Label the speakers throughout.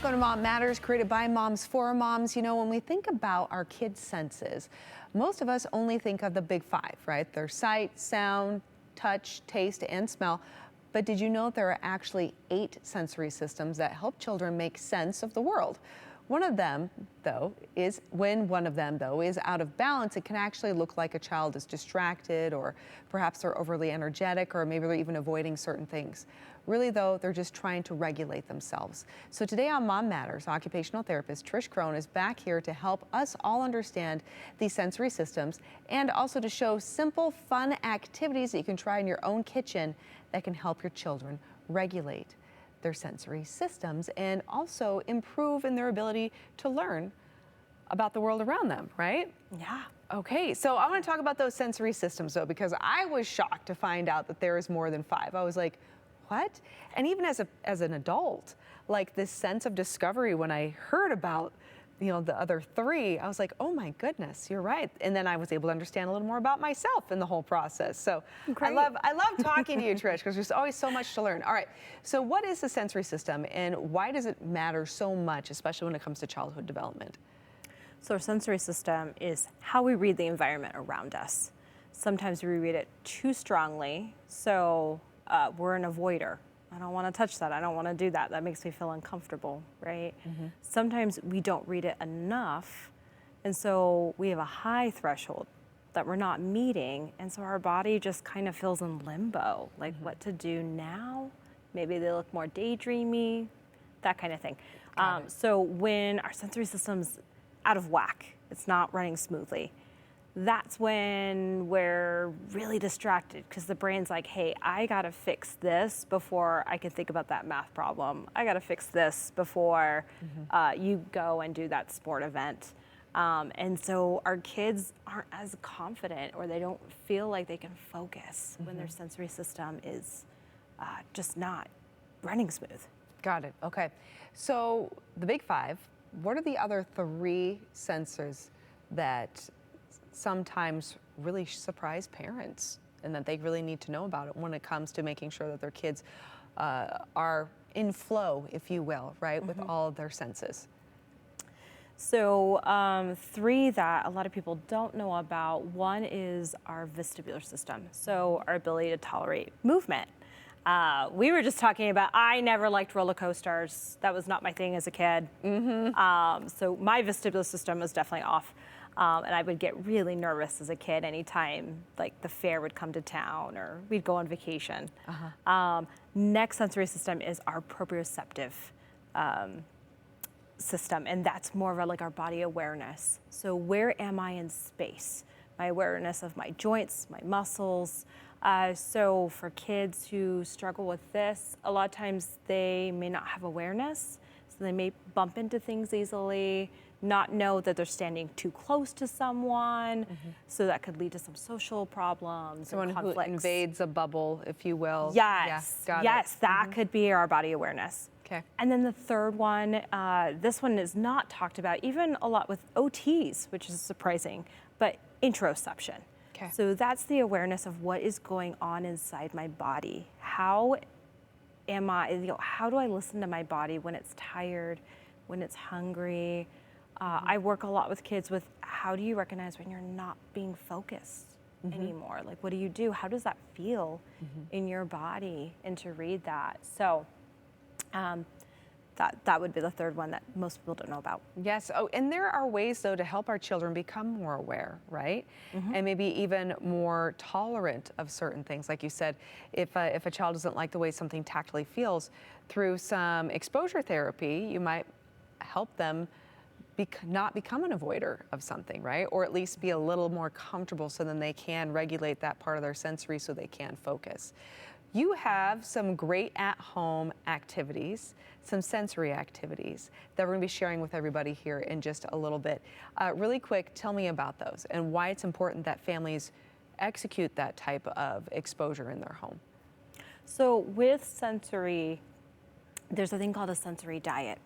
Speaker 1: Welcome to Mom Matters, created by moms for moms. You know, when we think about our kids' senses, most of us only think of the big five, right? Their sight, sound, touch, taste, and smell. But did you know there are actually 8 sensory systems that help children make sense of the world? One of them, though, is out of balance, it can actually look like a child is distracted, or perhaps they're overly energetic, or maybe they're even avoiding certain things. Really, though, they're just trying to regulate themselves. So today on Mom Matters, occupational therapist Trisha Crone is back here to help us all understand these sensory systems, and also to show simple, fun activities that you can try in your own kitchen that can help your children regulate their sensory systems and also improve in their ability to learn about the world around them, right?
Speaker 2: Yeah.
Speaker 1: Okay, so I want to talk about those sensory systems, though, because I was shocked to find out that there is more than 5. I was like, what? And even as an adult, like this sense of discovery when I heard about, you know, the other 3, I was like, oh my goodness, you're right. And then I was able to understand a little more about myself in the whole process. So
Speaker 2: Great.
Speaker 1: I love talking to you, Trish, because there's always so much to learn. All right, so what is the sensory system and why does it matter so much, especially when it comes to childhood development?
Speaker 2: So our sensory system is how we read the environment around us. Sometimes we read it too strongly, so we're an avoider. I don't want to touch that. I don't want to do that. That makes me feel uncomfortable, right? Mm-hmm. Sometimes we don't read it enough, and so we have a high threshold that we're not meeting, and so our body just kind of feels in limbo, like what to do now. Maybe they look more daydreamy, that kind of thing. So when our sensory system's out of whack, it's not running smoothly, that's when we're really distracted because the brain's like, hey, I gotta fix this before I can think about that math problem. I gotta fix this before you go and do that sport event. And so our kids aren't as confident, or they don't feel like they can focus when their sensory system is just not running smooth.
Speaker 1: Got it, okay. So the big 5, what are the other 3 sensors that sometimes really surprise parents and that they really need to know about it when it comes to making sure that their kids are in flow, if you will, right, with all of their senses?
Speaker 2: So 3 that a lot of people don't know about, one is our vestibular system, so our ability to tolerate movement. We were just talking about, I never liked roller coasters. That was not my thing as a kid. So my vestibular system was definitely off. And I would get really nervous as a kid anytime like the fair would come to town or we'd go on vacation. Next sensory system is our proprioceptive system, and that's more of like our body awareness. So where am I in space? My awareness of my joints, my muscles. So for kids who struggle with this, a lot of times they may not have awareness, so they may bump into things easily, not know that they're standing too close to someone, so that could lead to some social problems.
Speaker 1: Someone
Speaker 2: and conflicts.
Speaker 1: who invades a bubble, if you will.
Speaker 2: Yes, yes, that could be our body awareness.
Speaker 1: Okay.
Speaker 2: And then the third one, this one is not talked about, even a lot with OTs, which is surprising, but interoception.
Speaker 1: Okay.
Speaker 2: So that's the awareness of what is going on inside my body. How am I, how do I listen to my body when it's tired, when it's hungry? I work a lot with kids with how do you recognize when you're not being focused anymore? Like, what do you do? How does that feel in your body? And to read that. So that would be the third one that most people don't know about.
Speaker 1: Yes. Oh, and there are ways, though, to help our children become more aware, right? And maybe even more tolerant of certain things. Like you said, if a child doesn't like the way something tactily feels, through some exposure therapy, you might help them not become an avoider of something, right? Or at least be a little more comfortable so then they can regulate that part of their sensory so they can focus. You have some great at-home activities, some sensory activities that we're going to be sharing with everybody here in just a little bit. Really quick, tell me about those and why it's important that families execute that type of exposure in their home.
Speaker 2: So with sensory, there's a thing called a sensory diet.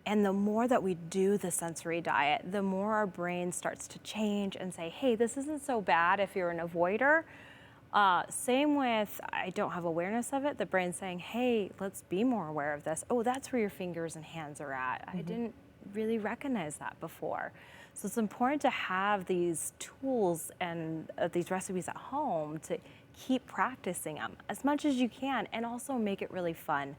Speaker 2: And the more that we do the sensory diet, the more our brain starts to change and say, hey, this isn't so bad if you're an avoider. Same with, I don't have awareness of it. The brain's saying, hey, let's be more aware of this. Oh, that's where your fingers and hands are at. I didn't really recognize that before. So it's important to have these tools and these recipes at home to keep practicing them as much as you can, and also make it really fun.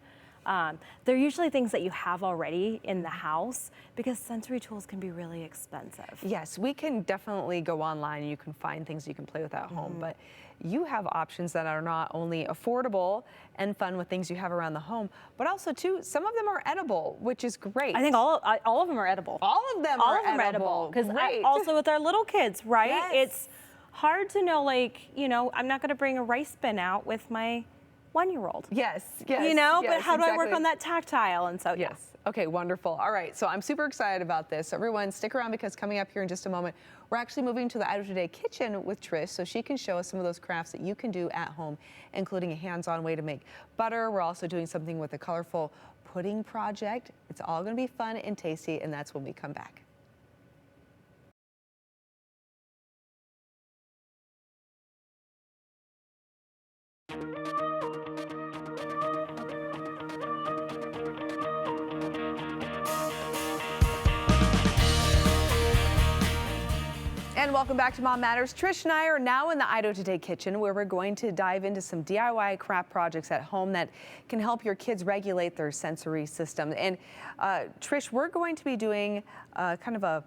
Speaker 2: They're usually things that you have already in the house, because sensory tools can be really expensive.
Speaker 1: Yes, we can definitely go online and you can find things you can play with at home, but you have options that are not only affordable and fun with things you have around the home, but also too, some of them are edible, which is great.
Speaker 2: I think all of them are edible.
Speaker 1: All of them are edible.
Speaker 2: Because
Speaker 1: Great.
Speaker 2: also with our little kids, right?
Speaker 1: Yes.
Speaker 2: It's hard to know, like, you know, I'm not going to bring a rice bin out with my 1-year-old.
Speaker 1: Yes, yes.
Speaker 2: You know,
Speaker 1: yes,
Speaker 2: but how do I work
Speaker 1: exactly.
Speaker 2: on that tactile? And so, yeah.
Speaker 1: Yes. Okay, wonderful. All right, so I'm super excited about this. So everyone, stick around, because coming up here in just a moment, we're actually moving to the Idaho Today kitchen with Trish, so she can show us some of those crafts that you can do at home, including a hands-on way to make butter. We're also doing something with a colorful pudding project. It's all going to be fun and tasty, and that's when we come back. And welcome back to Mom Matters. Trish and I are now in the Idaho Today kitchen, where we're going to dive into some DIY craft projects at home that can help your kids regulate their sensory system. And Trish, we're going to be doing kind of a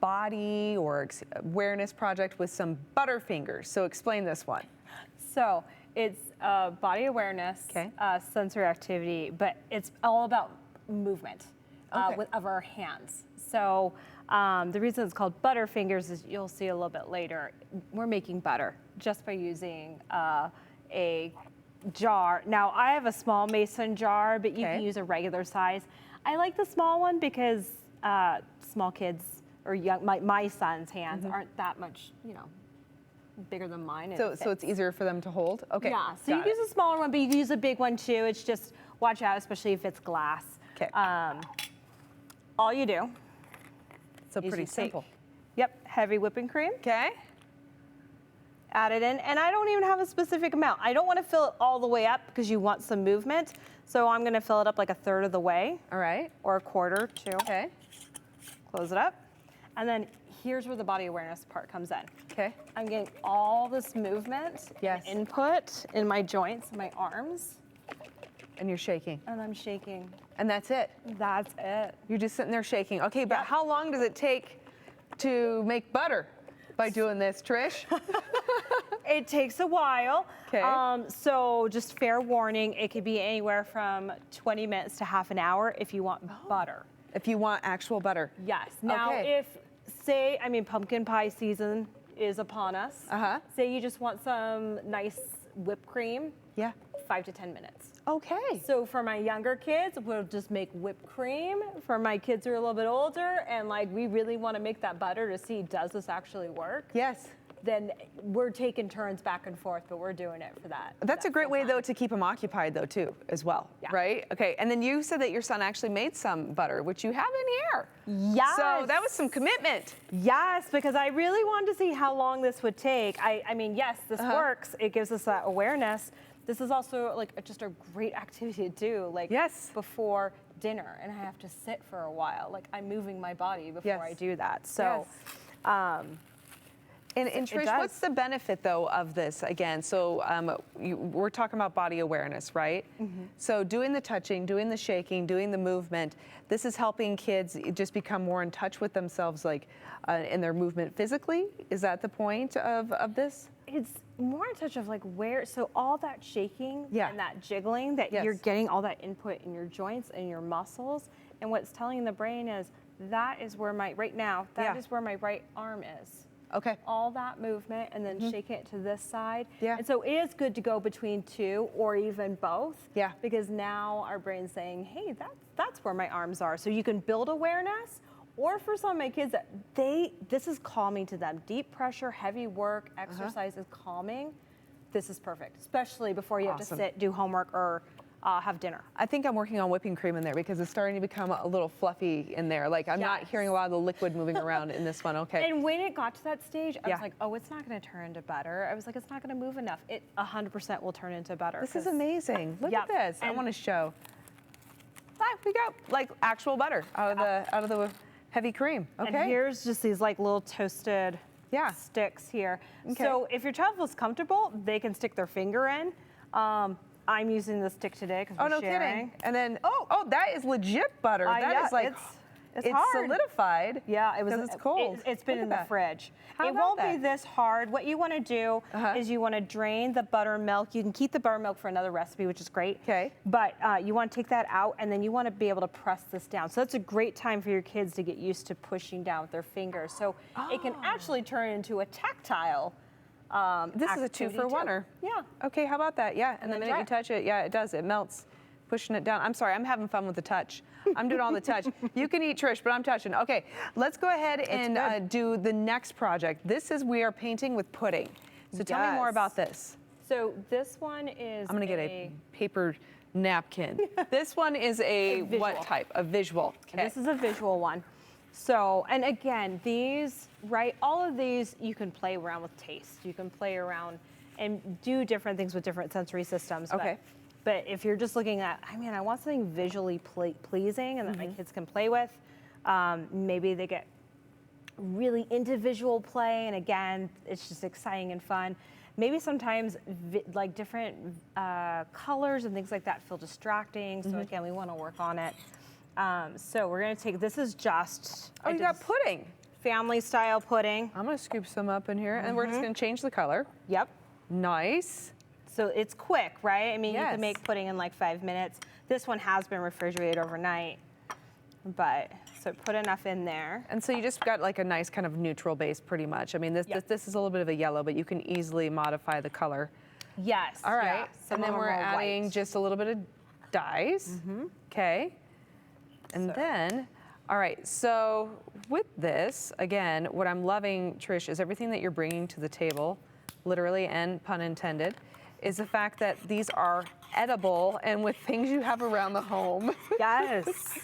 Speaker 1: body or awareness project with some Butterfingers. So explain this one.
Speaker 2: So it's body awareness,
Speaker 1: Okay.
Speaker 2: Sensory activity, but it's all about movement
Speaker 1: Okay.
Speaker 2: of our hands. So the reason it's called Butterfingers is, you'll see a little bit later, we're making butter just by using a jar. Now, I have a small mason jar, but you
Speaker 1: Okay.
Speaker 2: can use a regular size. I like the small one because small kids, or young, my son's hands aren't that much, you know, bigger than mine. and it
Speaker 1: So it's
Speaker 2: fits.
Speaker 1: easier for them to hold? Okay.
Speaker 2: Yeah, so you
Speaker 1: got
Speaker 2: can
Speaker 1: it.
Speaker 2: use a smaller one, but you can use a big one too. It's just, watch out, especially if it's glass.
Speaker 1: Okay.
Speaker 2: All you do
Speaker 1: So
Speaker 2: is
Speaker 1: pretty
Speaker 2: you take,
Speaker 1: simple.
Speaker 2: Yep, heavy whipping cream,
Speaker 1: Okay.
Speaker 2: add it in, and I don't even have a specific amount. I don't want to fill it all the way up because you want some movement, so I'm going to fill it up like 1/3 of the way,
Speaker 1: All right.
Speaker 2: or a quarter too.
Speaker 1: Okay.
Speaker 2: Close it up, and then here's where the body awareness part comes in.
Speaker 1: Okay.
Speaker 2: I'm getting all this movement,
Speaker 1: Yes.
Speaker 2: and input in my joints, my arms,
Speaker 1: And you're shaking.
Speaker 2: and I'm shaking.
Speaker 1: And that's it.
Speaker 2: That's it.
Speaker 1: You're just sitting there shaking. Okay, but
Speaker 2: Yep.
Speaker 1: how long does it take to make butter by doing this, Trish?
Speaker 2: It takes a while.
Speaker 1: 'Kay.
Speaker 2: So just fair warning, it could be anywhere from 20 minutes to half an hour if you want butter.
Speaker 1: If you want actual butter.
Speaker 2: Yes. Now,
Speaker 1: Okay.
Speaker 2: if, say, I mean, pumpkin pie season is upon us.
Speaker 1: Uh-huh.
Speaker 2: Say you just want some nice whipped cream,
Speaker 1: Yeah.
Speaker 2: 5 to 10 minutes.
Speaker 1: Okay.
Speaker 2: So for my younger kids, we'll just make whipped cream. For my kids who are a little bit older and like we really want to make that butter to see, does this actually work?
Speaker 1: Yes.
Speaker 2: Then we're taking turns back and forth, but we're doing it for that.
Speaker 1: That's a
Speaker 2: that
Speaker 1: great
Speaker 2: full
Speaker 1: way,
Speaker 2: time.
Speaker 1: though, to keep them occupied, though, too, as well.
Speaker 2: Yeah.
Speaker 1: Right? Okay. And then you said that your son actually made some butter, which you have in here.
Speaker 2: Yes.
Speaker 1: So that was some commitment.
Speaker 2: Yes, because I really wanted to see how long this would take. I mean, yes, this works. It gives us that awareness. This is also like just a great activity to do, like
Speaker 1: Yes.
Speaker 2: before dinner, and I have to sit for a while. Like I'm moving my body before
Speaker 1: Yes.
Speaker 2: I do that. So,
Speaker 1: And
Speaker 2: It
Speaker 1: Trish,
Speaker 2: does.
Speaker 1: what's the benefit, though, of this? Again, so we're talking about body awareness, right? So doing the touching, doing the shaking, doing the movement, this is helping kids just become more in touch with themselves, like in their movement physically? Is that the point of this?
Speaker 2: it's more in touch of like where, so all that shaking
Speaker 1: Yeah.
Speaker 2: and that jiggling, that
Speaker 1: Yes.
Speaker 2: you're getting all that input in your joints and your muscles, and what's telling the brain is that is where my, right now, that is
Speaker 1: Yeah.
Speaker 2: where my right arm is.
Speaker 1: Okay.
Speaker 2: All that movement and then shaking it to this side.
Speaker 1: Yeah.
Speaker 2: And so it is good to go between two or even both.
Speaker 1: Yeah.
Speaker 2: Because now our brain's saying, hey, that's where my arms are. So you can build awareness, or for some of my kids, this is calming to them. Deep pressure, heavy work, exercise is calming. This is perfect, especially before you have to
Speaker 1: Awesome.
Speaker 2: sit, do homework, or have dinner.
Speaker 1: I think I'm working on whipping cream in there because it's starting to become a little fluffy in there. Like I'm not hearing a lot of the liquid moving around in this one. Okay.
Speaker 2: And when it got to that stage, I was like, oh, it's not going to turn into butter. I was like, it's not going to move enough. It 100% will turn into butter.
Speaker 1: This is amazing. Look at this. I want to show. We got like actual butter out of the heavy cream. Okay.
Speaker 2: And here's just these like little toasted sticks here.
Speaker 1: Okay.
Speaker 2: So if your child feels comfortable, they can stick their finger in. I'm using the stick today because we're sharing.
Speaker 1: Kidding. And then, oh, that is legit butter. That is like, it's
Speaker 2: hard.
Speaker 1: solidified.
Speaker 2: Yeah, it was.
Speaker 1: Because it's cold.
Speaker 2: It's been in the fridge.
Speaker 1: How
Speaker 2: it won't be this hard. What you want to do is you want to drain the buttermilk. You can keep the buttermilk for another recipe, which is great.
Speaker 1: Okay.
Speaker 2: But you want to take that out, and then you want to be able to press this down. So that's a great time for your kids to get used to pushing down with their fingers. So it can actually turn into a tactile.
Speaker 1: This is a 2-for-1.
Speaker 2: Yeah.
Speaker 1: Okay, how about that? Yeah, and the minute you touch it, it does. It melts, pushing it down. I'm sorry, I'm having fun with the touch. I'm doing all the touch. You can eat, Trish, but I'm touching. Okay, let's go ahead and do the next project. We are painting with pudding. So tell me more about this.
Speaker 2: So this one is
Speaker 1: I'm gonna get a paper napkin. This one is a what type? A visual. Okay.
Speaker 2: This is a visual one. So, and again, these, all of these, you can play around with taste. You can play around and do different things with different sensory systems.
Speaker 1: Okay.
Speaker 2: But if you're just looking at, I want something visually pleasing and that my kids can play with, maybe they get really into visual play, and again, it's just exciting and fun. Maybe sometimes like different colors and things like that feel distracting. So again, we want to work on it. So we're gonna take, this is just.
Speaker 1: Oh, you got pudding.
Speaker 2: Family style pudding.
Speaker 1: I'm gonna scoop some up in here and we're just gonna change the color.
Speaker 2: Yep.
Speaker 1: Nice.
Speaker 2: So it's quick, right? I mean, you can make pudding in like 5 minutes. This one has been refrigerated overnight, but so put enough in there.
Speaker 1: And so you just got like a nice kind of neutral base pretty much. I mean, this is a little bit of a yellow, but you can easily modify the color.
Speaker 2: Yes.
Speaker 1: All right. And then we're adding just a little bit of dyes. Okay. And then, all right, so with this, again, what I'm loving, Trish, is everything that you're bringing to the table, literally and pun intended, is the fact that these are edible and with things you have around the home.
Speaker 2: Yes.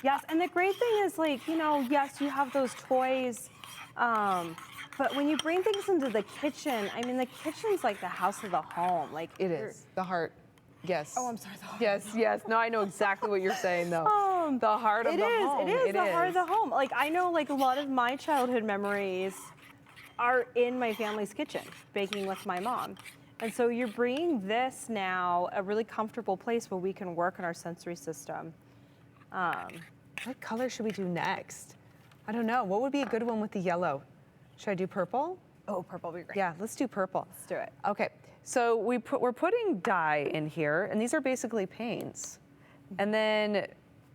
Speaker 2: Yes, and the great thing is, like, yes, you have those toys, but when you bring things into the kitchen, I mean, the kitchen's like the house of the home. Like
Speaker 1: it is, the heart. Yes.
Speaker 2: Oh, I'm sorry. The heart.
Speaker 1: Yes. No, I know exactly what you're saying, though. The heart of the home.
Speaker 2: It is the heart of the home. Like, I know, like, a lot of my childhood memories are in my family's kitchen, baking with my mom. And so you're bringing this now, a really comfortable place where we can work on our sensory system.
Speaker 1: What color should we do next? I don't know. What would be a good one with the yellow? Should I do purple?
Speaker 2: Oh, purple would be great.
Speaker 1: Yeah, let's do purple.
Speaker 2: Let's do it.
Speaker 1: Okay. So we're putting dye in here, and these are basically paints. And then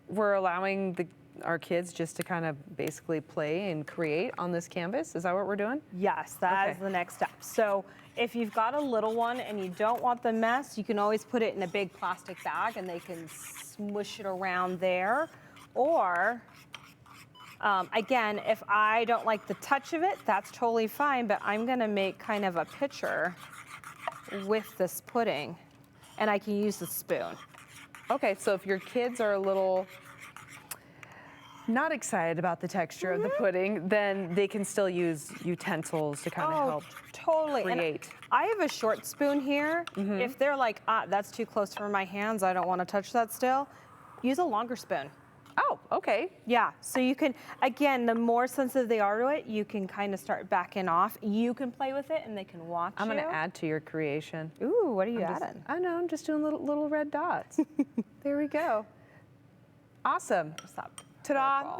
Speaker 1: we're allowing our kids just to kind of basically play and create on this canvas. Is that what we're doing?
Speaker 2: Yes, that is the next step. So if you've got a little one and you don't want the mess, you can always put it in a big plastic bag and they can smush it around there. Or, again, if I don't like the touch of it, that's totally fine, but I'm gonna make kind of a picture with this pudding, and I can use the spoon.
Speaker 1: Okay, so if your kids are a little not excited about the texture of the pudding, then they can still use utensils to kind of help create.
Speaker 2: And I have a short spoon here. If they're like, that's too close for my hands, I don't want to touch that still, use a longer spoon.
Speaker 1: Oh, okay.
Speaker 2: Yeah, so you can, again, the more sensitive they are to it, you can kind of start backing off. You can play with it and they can watch
Speaker 1: I'm going to add to your creation.
Speaker 2: Ooh, what are you adding?
Speaker 1: I know, I'm just doing little red dots. There we go. Awesome.
Speaker 2: Stop.
Speaker 1: Ta-da.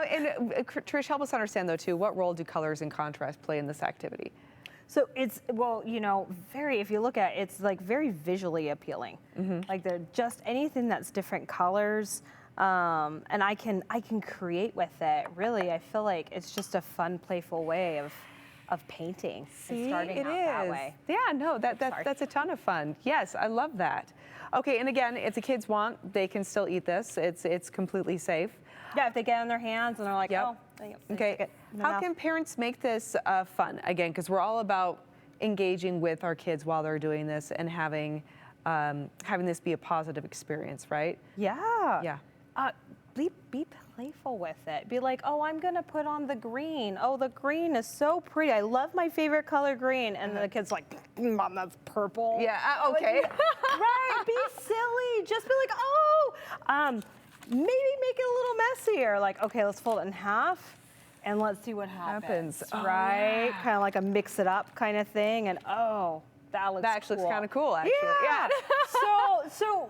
Speaker 1: And Trish, help us understand, though, too, what role do colors and contrast play in this activity?
Speaker 2: So it's, well, if you look at it, it's like very visually appealing. Like they're just anything that's different colors, and I can create with it. Really, I feel like it's just a fun, playful way of painting.
Speaker 1: See,
Speaker 2: and starting out that way.
Speaker 1: Yeah, no, that's a ton of fun. Yes, I love that. Okay, and again, if the kids want, they can still eat this. It's completely safe.
Speaker 2: Yeah, if they get on their hands and they're like, oh.
Speaker 1: Okay, how can parents make this fun? Again, because we're all about engaging with our kids while they're doing this and having having this be a positive experience, right?
Speaker 2: Yeah.
Speaker 1: Yeah.
Speaker 2: Be playful with it. Be like, oh, I'm gonna put on the green. Oh, the green is so pretty. I love my favorite color, green. And the kid's like, Mom, that's purple.
Speaker 1: Yeah, okay.
Speaker 2: Right, be silly. Just be like, oh, maybe make it a little messier. Like, okay, let's fold it in half and let's see what happens.
Speaker 1: Oh,
Speaker 2: right?
Speaker 1: yeah.
Speaker 2: Kind of like a mix it up kind of thing. And oh, that looks
Speaker 1: That actually
Speaker 2: cool.
Speaker 1: looks kind of cool, actually.
Speaker 2: Yeah. So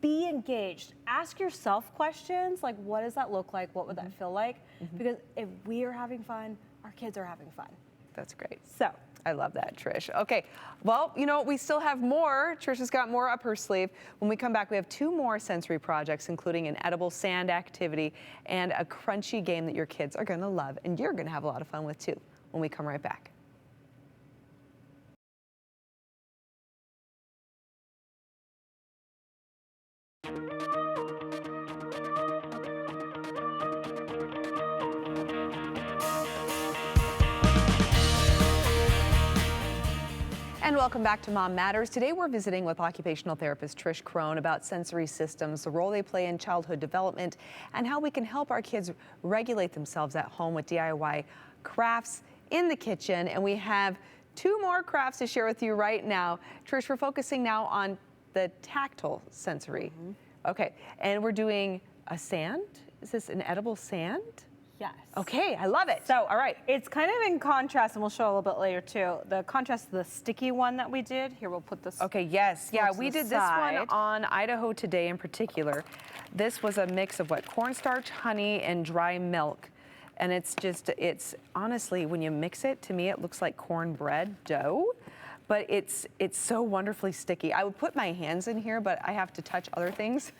Speaker 2: be engaged. Ask yourself questions like, what does that look like? What would that feel like? Because if we are having fun, our kids are having fun.
Speaker 1: That's great.
Speaker 2: So
Speaker 1: I love that, Trish. Okay, well, you know, we still have more. Trisha's got more up her sleeve. When we come back, we have 2 more sensory projects, including an edible sand activity and a crunchy game that your kids are gonna love and you're gonna have a lot of fun with too when we come right back. And welcome back to Mom Matters. Today we're visiting with Occupational Therapist Trisha Crone about sensory systems, the role they play in childhood development, and how we can help our kids regulate themselves at home with DIY crafts in the kitchen. And we have 2 more crafts to share with you right now. Trish, we're focusing now on the tactile sensory. Okay, and we're doing a sand. Is this an edible sand?
Speaker 2: yes.
Speaker 1: Okay, I love it.
Speaker 2: So
Speaker 1: all right.
Speaker 2: it's kind of in contrast, and we'll show a little bit later too. The contrast to the sticky one that we did. Here, we'll put this.
Speaker 1: Okay, yes. Yeah,
Speaker 2: to
Speaker 1: we
Speaker 2: the
Speaker 1: did this one
Speaker 2: side.
Speaker 1: on Idaho Today in particular. This was a mix of what? Cornstarch, honey, and dry milk. And it's honestly, when you mix it, to me, it looks like cornbread dough. But it's so wonderfully sticky. I would put my hands in here, but I have to touch other things.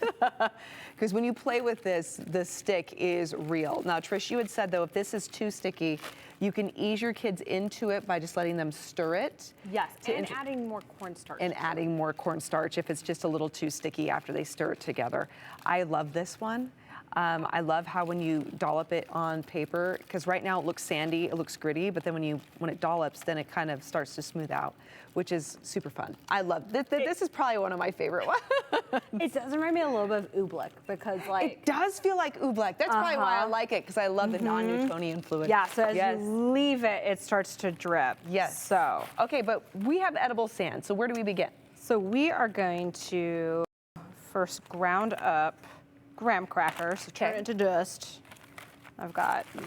Speaker 1: Because when you play with this, the stick is real. Now, Trish, you had said, though, if this is too sticky, you can ease your kids into it by just letting them stir it.
Speaker 2: Yes, and adding more cornstarch.
Speaker 1: And adding more cornstarch if it's just a little too sticky after they stir it together. I love this one. I love how when you dollop it on paper, because right now it looks sandy, it looks gritty, but then when it dollops, then it kind of starts to smooth out, which is super fun. I love this. This is probably one of my favorite ones.
Speaker 2: It does remind me a little bit of oobleck because
Speaker 1: it does feel like oobleck. That's probably why I like it, because I love the non-Newtonian fluid.
Speaker 2: Yeah, so as you leave it, it starts to drip.
Speaker 1: Yes.
Speaker 2: So
Speaker 1: okay, but we have edible sand. So where do we begin?
Speaker 2: So we are going to first ground up graham crackers, turn it into dust. You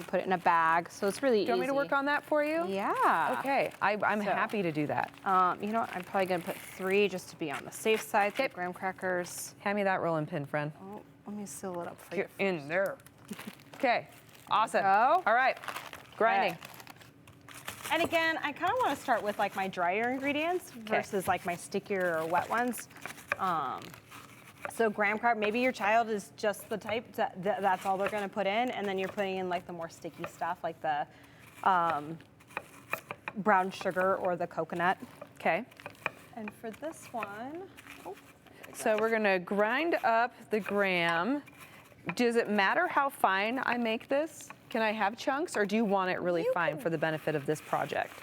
Speaker 2: put it in a bag, so it's really easy.
Speaker 1: Do you want me to work on that for you?
Speaker 2: Yeah.
Speaker 1: Okay, I'm happy to do that.
Speaker 2: You know what, I'm probably gonna put 3 just to be on the safe side. Okay. Graham crackers.
Speaker 1: Hand me that rolling pin, friend.
Speaker 2: Oh, let me seal it up for you.
Speaker 1: Get in there. Okay, awesome.
Speaker 2: Go.
Speaker 1: All right, grinding.
Speaker 2: Okay. And again, I kind of want to start with like my drier ingredients versus like my stickier or wet ones. So graham cracker, maybe your child is just the type that's all they're going to put in, and then you're putting in like the more sticky stuff, like the brown sugar or the coconut.
Speaker 1: Okay.
Speaker 2: And for this one,
Speaker 1: so we're going to grind up the graham. Does it matter how fine I make this? Can I have chunks, or do you want it really fine for the benefit of this project?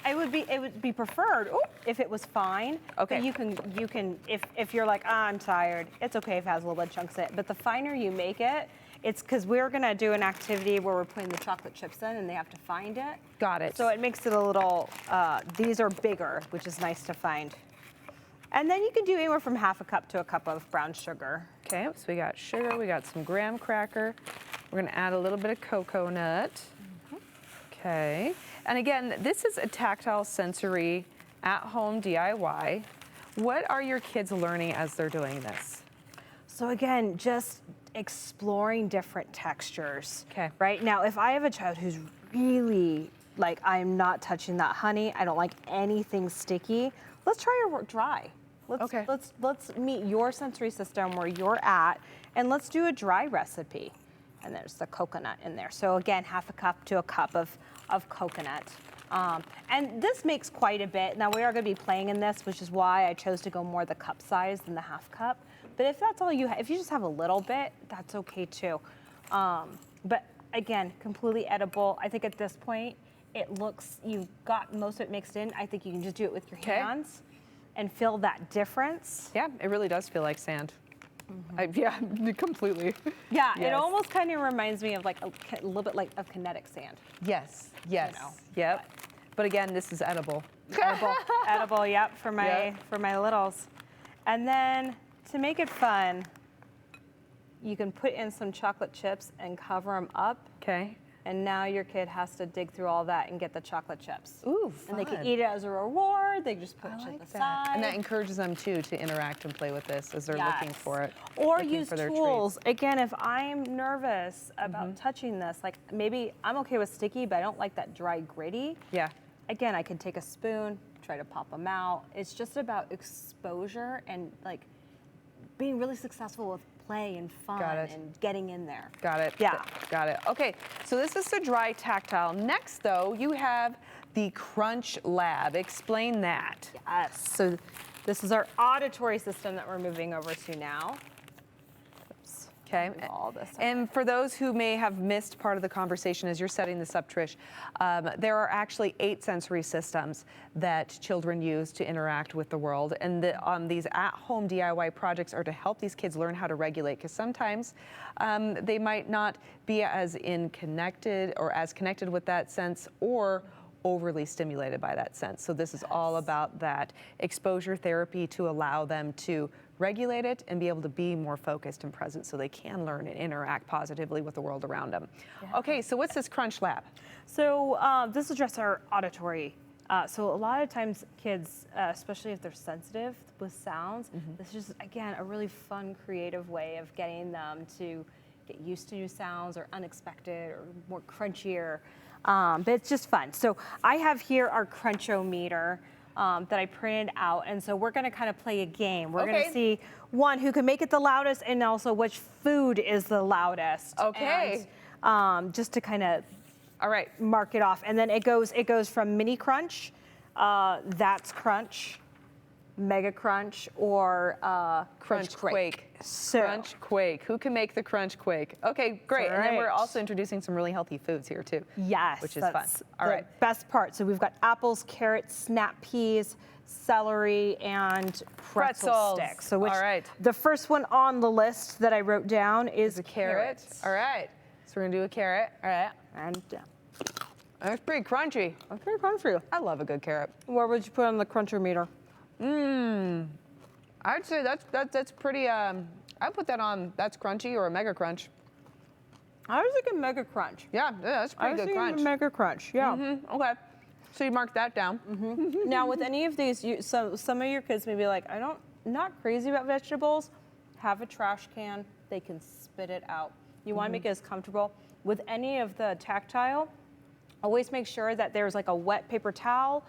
Speaker 2: It would be preferred if it was fine.
Speaker 1: Okay.
Speaker 2: But you can if you're like, I'm tired, it's okay if it has a little bit of chunks in it. But the finer you make it, it's because we're gonna do an activity where we're putting the chocolate chips in and they have to find it.
Speaker 1: Got it.
Speaker 2: So it makes it a little. These are bigger, which is nice to find. And then you can do anywhere from half a cup to a cup of brown sugar.
Speaker 1: Okay, so we got sugar, we got some graham cracker. We're gonna add a little bit of coconut. Okay, and again, this is a tactile sensory at-home DIY. What are your kids learning as they're doing this?
Speaker 2: So again, just exploring different textures.
Speaker 1: Okay.
Speaker 2: Right now, if I have a child who's really like, I'm not touching that honey, I don't like anything sticky, let's try your dry. Let's meet your sensory system where you're at, and let's do a dry recipe. And there's the coconut in there. So again, half a cup to a cup of coconut. And this makes quite a bit. Now we are gonna be playing in this, which is why I chose to go more the cup size than the half cup. But if that's all you have, if you just have a little bit, that's okay too. But again, completely edible. I think at this point, it looks, you've got most of it mixed in. I think you can just do it with your hands. and feel that difference.
Speaker 1: Yeah, it really does feel like sand. Yeah, completely.
Speaker 2: Yeah, it
Speaker 1: Yes.
Speaker 2: almost kind of reminds me of like a little bit like of kinetic sand.
Speaker 1: Yes, yes,
Speaker 2: You know,
Speaker 1: yep. But again, this is edible.
Speaker 2: Edible, yep, for my littles. And then to make it fun, you can put in some chocolate chips and cover them up.
Speaker 1: Okay.
Speaker 2: And now your kid has to dig through all that and get the chocolate chips.
Speaker 1: Ooh,
Speaker 2: And they can
Speaker 1: fun.
Speaker 2: eat it as a reward. They just put it to the side.
Speaker 1: And that encourages them too to interact and play with this as they're looking for it.
Speaker 2: Or
Speaker 1: looking
Speaker 2: use
Speaker 1: for their
Speaker 2: tools. Again, if I'm nervous about touching this, like maybe I'm okay with sticky, but I don't like that dry gritty.
Speaker 1: Yeah.
Speaker 2: Again, I can take a spoon, try to pop them out. It's just about exposure and like being really successful with play and fun and getting in there.
Speaker 1: Got it.
Speaker 2: Yeah.
Speaker 1: Got it. Okay, so this is the dry tactile. Next, though, you have the Crunch Lab. Explain that.
Speaker 2: Yes. So this is our auditory system that we're moving over to now. Oops.
Speaker 1: Okay.
Speaker 2: Move all this
Speaker 1: And for those who may have missed part of the conversation as you're setting this up, Trish, there are actually 8 sensory systems that children use to interact with the world. And these at-home DIY projects are to help these kids learn how to regulate, because sometimes they might not be as connected with that sense, or overly stimulated by that sense. So this is all about that exposure therapy to allow them to regulate it and be able to be more focused and present so they can learn and interact positively with the world around them. Yeah. Okay, so what's this Crunch Lab?
Speaker 2: So this is just our auditory. So a lot of times kids, especially if they're sensitive with sounds, this is, again, a really fun, creative way of getting them to get used to new sounds or unexpected or more crunchier. But it's just fun. So I have here our crunchometer that I printed out. And so we're going to kind of play a game. We're going to see, one, who can make it the loudest, and also which food is the loudest.
Speaker 1: Okay.
Speaker 2: And, just to kind of mark it off. And then it goes from mini crunch, that's crunch, mega crunch, or
Speaker 1: Crunch Quake.
Speaker 2: So,
Speaker 1: Crunch Quake. Who can make the Crunch Quake? Okay, great. And then we're
Speaker 2: Right.
Speaker 1: also introducing some really healthy foods here too.
Speaker 2: yes,
Speaker 1: Which is
Speaker 2: that's
Speaker 1: fun. All
Speaker 2: the
Speaker 1: right.
Speaker 2: best part. So we've got apples, carrots, snap peas, celery, and pretzel
Speaker 1: Pretzels.
Speaker 2: sticks. So which,
Speaker 1: All right.
Speaker 2: the first one on the list that I wrote down is
Speaker 1: The carrot. All right. So we're gonna do a carrot. All right.
Speaker 2: And
Speaker 1: That's pretty crunchy.
Speaker 2: that's pretty fun for you.
Speaker 1: I love a good carrot.
Speaker 2: Where would you put on the crunchometer?
Speaker 1: I'd say that's pretty. I'd put that on. That's crunchy or a mega crunch.
Speaker 2: I was thinking mega crunch.
Speaker 1: Yeah, that's pretty good crunch.
Speaker 2: Mega crunch. Yeah.
Speaker 1: Okay. So you mark that down.
Speaker 2: Now, with any of these, some of your kids may be like, not crazy about vegetables. Have a trash can. They can spit it out. You want to make it as comfortable. With any of the tactile, always make sure that there's like a wet paper towel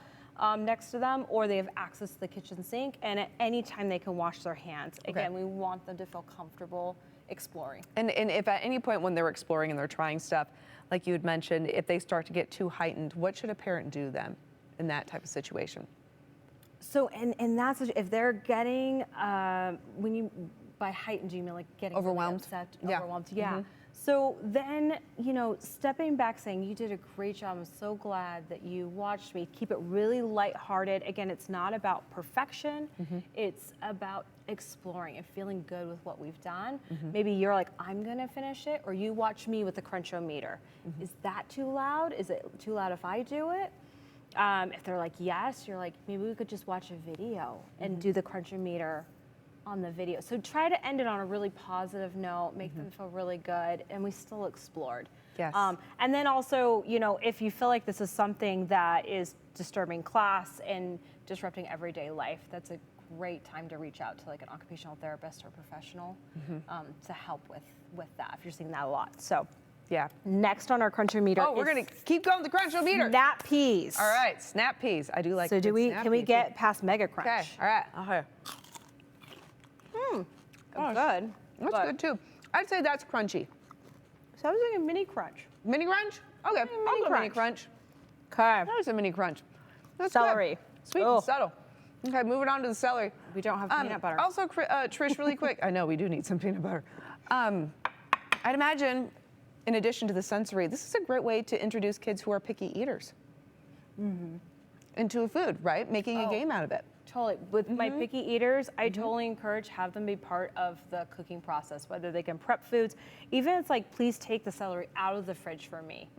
Speaker 2: next to them, or they have access to the kitchen sink, and at any time they can wash their hands. Again, we want them to feel comfortable exploring.
Speaker 1: And if at any point when they're exploring and they're trying stuff, like you had mentioned, if they start to get too heightened, what should a parent do then in that type of situation?
Speaker 2: So, and that's if they're getting by heightened, do you mean like getting
Speaker 1: Overwhelmed?
Speaker 2: really upset,
Speaker 1: Yeah.
Speaker 2: overwhelmed? Yeah. So then, stepping back, saying, you did a great job. I'm so glad that you watched me. Keep it really lighthearted. Again, it's not about perfection. It's about exploring and feeling good with what we've done. Maybe you're like, I'm going to finish it, or you watch me with the crunchometer. Is that too loud? Is it too loud if I do it? If they're like, yes, you're like, maybe we could just watch a video and do the crunchometer on the video. So try to end it on a really positive note, make them feel really good, and we still explored.
Speaker 1: Yes.
Speaker 2: And then also, if you feel like this is something that is disturbing class and disrupting everyday life, that's a great time to reach out to like an occupational therapist or professional to help with that if you're seeing that a lot. So
Speaker 1: Yeah.
Speaker 2: next on our crunchometer,
Speaker 1: We're gonna keep going with the crunchometer.
Speaker 2: snap peas.
Speaker 1: All right, snap peas. I do like.
Speaker 2: So
Speaker 1: good snap
Speaker 2: can we
Speaker 1: peas.
Speaker 2: get past mega crunch?
Speaker 1: Okay. All right. Okay.
Speaker 2: Good.
Speaker 1: That's good too. I'd say that's crunchy.
Speaker 2: So I was thinking mini crunch.
Speaker 1: Mini crunch? Okay, I'll go mini crunch.
Speaker 2: Okay.
Speaker 1: That was a mini crunch. That's
Speaker 2: Celery.
Speaker 1: Good. Sweet and subtle. Okay, moving on to the celery.
Speaker 2: We don't have peanut butter.
Speaker 1: Also, Trish, really quick. I know we do need some peanut butter. I'd imagine, in addition to the sensory, this is a great way to introduce kids who are picky eaters into a food, right? Making a game out of it.
Speaker 2: Totally. With my picky eaters, I totally encourage have them be part of the cooking process, whether they can prep foods. Even it's like, please take the celery out of the fridge for me,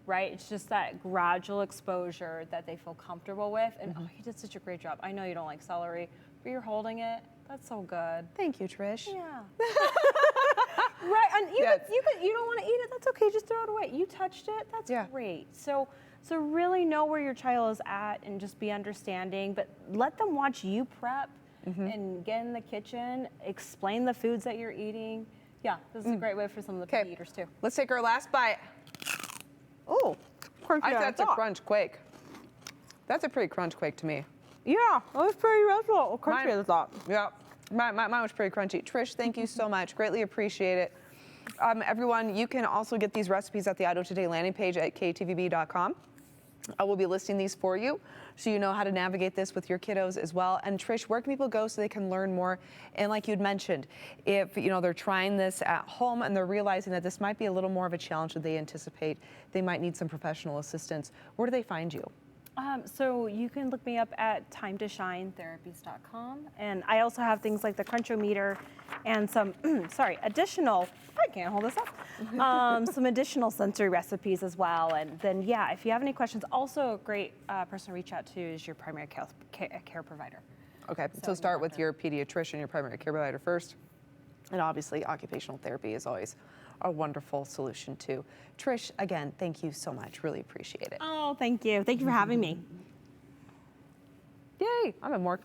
Speaker 2: right? It's just that gradual exposure that they feel comfortable with. And oh, you did such a great job. I know you don't like celery, but you're holding it. That's so good.
Speaker 1: Thank you, Trish.
Speaker 2: Yeah. Right, and you don't want to eat it, that's okay, just throw it away. You touched it, that's great. So really know where your child is at and just be understanding, but let them watch you prep and get in the kitchen, explain the foods that you're eating. Yeah, this is a great way for some of the picky eaters too.
Speaker 1: Let's take our last bite. Oh, that's a crunch quake. That's a pretty crunch quake to me.
Speaker 2: Yeah, that was pretty crunchy, I thought.
Speaker 1: Yeah, mine was pretty crunchy. Trish, thank you so much. Greatly appreciate it. Everyone, you can also get these recipes at the Idaho Today landing page at ktvb.com. I will be listing these for you so you know how to navigate this with your kiddos as well. And Trish, where can people go so they can learn more? And like you'd mentioned, if they're trying this at home and they're realizing that this might be a little more of a challenge than they anticipate, they might need some professional assistance. Where do they find you?
Speaker 2: So you can look me up at timetoshinetherapies.com, and I also have things like the crunchometer and some additional, I can't hold this up, some additional sensory recipes as well. And then if you have any questions, also a great person to reach out to is your primary care provider.
Speaker 1: Okay, so start with your pediatrician, your primary care provider first, and obviously occupational therapy is always a wonderful solution too. Trish, again, thank you so much. Really appreciate it.
Speaker 2: Oh, thank you. Thank you for having me.
Speaker 1: Yay, I'm a more